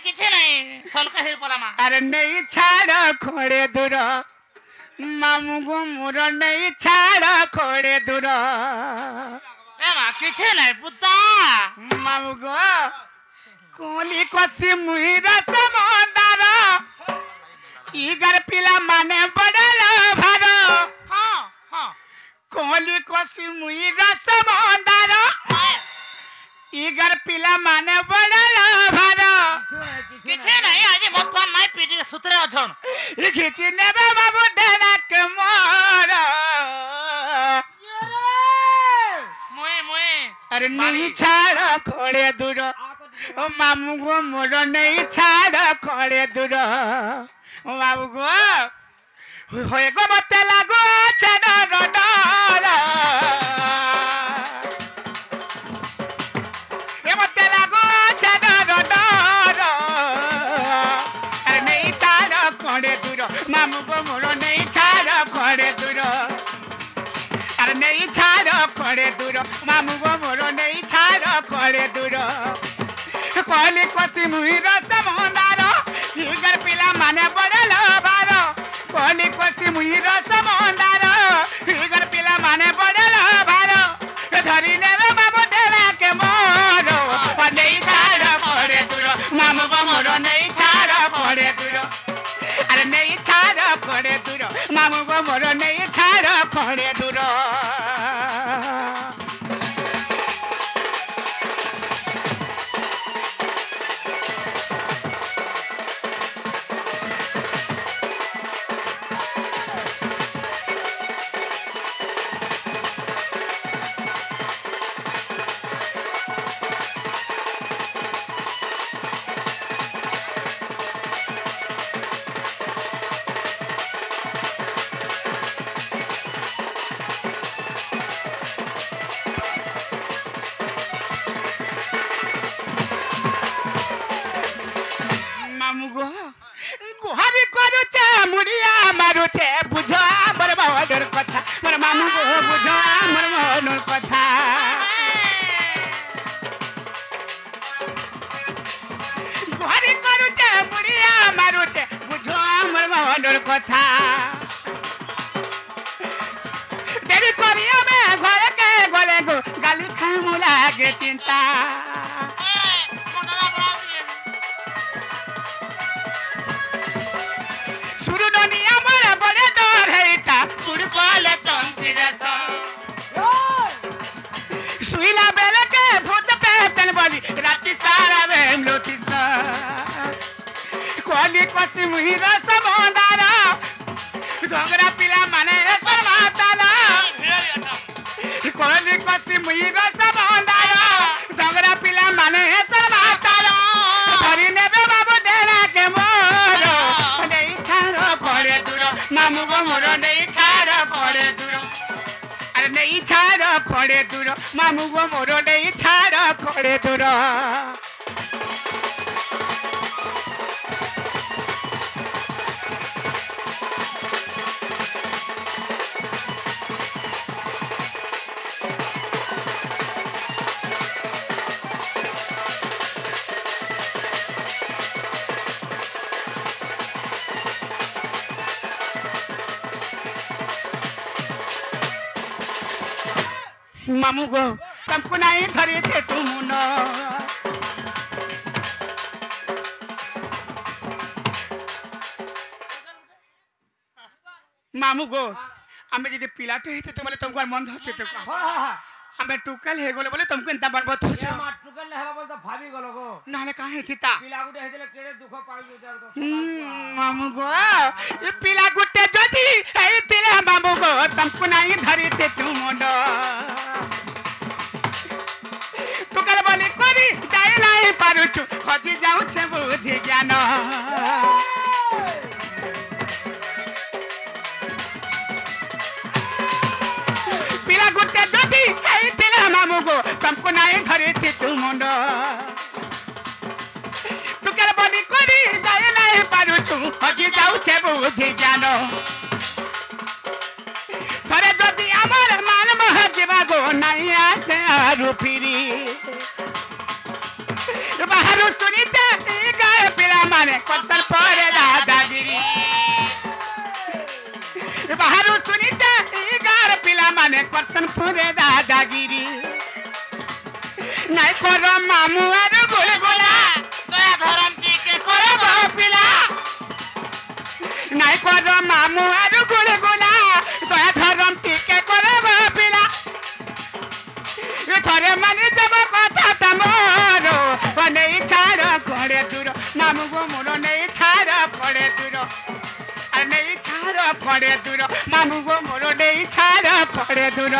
किछे नहीं सलका हे पलामा अरे नहीं छाड़ खोड़े दूर मामू गो मोर नहीं छाड़ खोड़े दूर ए मा किछे नहीं पुता मामू गो कोली कोसी मुहिरा समंदर इगर पिला माने बड़ल भर हां हां कोली कोसी मुहिरा समंदर इगर पिला माने बड़ल भर किछे नहीं आज बर्तमान नहीं पीटी सुतरे अछन ई खिची नेबे बाबू देना के मोर मोए मोए अरे नहीं छाड़ खोड़े दूर ओ मामू गो मोर नहीं छाड़ खोड़े दूर ओ बाबू गो होए गो मते लागो चनर डर ए मते लागो चनर डर अरे नहीं छाड़ खोड़े दूर मामू गो मोर नहीं छाड़ खोड़े दूर अरे नहीं छाड़ खोड़े दूर मामू गो मोर नहीं छाड़ खोड़े दूर कोली कोसी मुहिर समंदर इगर पिला माने बड़ल भार कोली कोसी मुहिर समंदर इगर पिला माने बड़ल भार धरी नेबे बाबू देवा के मोर नहीं छाड़ खोड़े दूर मामू गो मोर नहीं छाड़ खोड़े दूर अरे नहीं छाड़ खोड़े दूर मामू गो मोर नहीं छाड़ खोड़े दूर मामू गो गुहारी करूचे मुड़िया मारुचे बुझो मोर महोदर कथा मोर मामू गो बुझो मोर महोदर कथा गुहारी करूचे मुड़िया मारुचे बुझो मोर महोदर कथा देरी करिया में घर के गोले गो गाली खाए मुला के चिंता सुरु दुनिया मोर बड़े डर हेता सुरपाल चंदिरस सुइला बेले के भूत पे तन बोली राति सारा में लोतिस कोली कोसी मुहिरा समंदर डोगरा पिला माने सरमाताला कोली कोसी मुहिरा समंदर डोगरा पिला माने सरमाताला धरी नेबे बाबू देना के मोर नहीं छाड़ खोड़े दूर मामू गो मोर नहीं छाड़ खोड़े दूर अरे नहीं छाड़ खोड़े दूर मामू गो मोर नहीं छाड़ खोड़े दूर मामू गो तुमको नहीं धरे थे तुम न मामू गो हमें जी पिलाटे हेते तो बोले तुमको मन धरते तो हमें टुकल हे गोले बोले तुमको इंता बनबत हो ये मार टुकल ले हला बोल तो भाभी गलो गो नाले कहां हेती ता पिला गुटे हेतले केड़े दुख पाई उधर तो मामू गो ये पिला गुटे जदी हे तिले मामू गो तुमको नहीं धरे थे तुम न टुकल बनी करी जाय नहीं पारुछु हजी जाऊ छे बुद्धि ज्ञान पिला गुटे जदी हे तिले मामू गो तुमको नहीं धरे थे तुम न टुकल बनी करी जाय नहीं पारुछु हजी जाऊ छे बुद्धि ज्ञान थरे जदी हमर मान महजीवा गो नहीं आसे आरु फिरी बाहर सुनी जाती गाय কর মামু আর গুলগুলা দয়া ধরম টিকে করে করব পিলা নাই কর মামু আর গুলগুলা দয়া ধরম টিকে করব পিলা থরে মানে দেব কথা মোর নেই ছাড় করে দূর মামু গো মোর নেই ছাড় করে দূর আর নেই ছাড় করে দূর মামু গো মোর নেই ছাড় করে দূর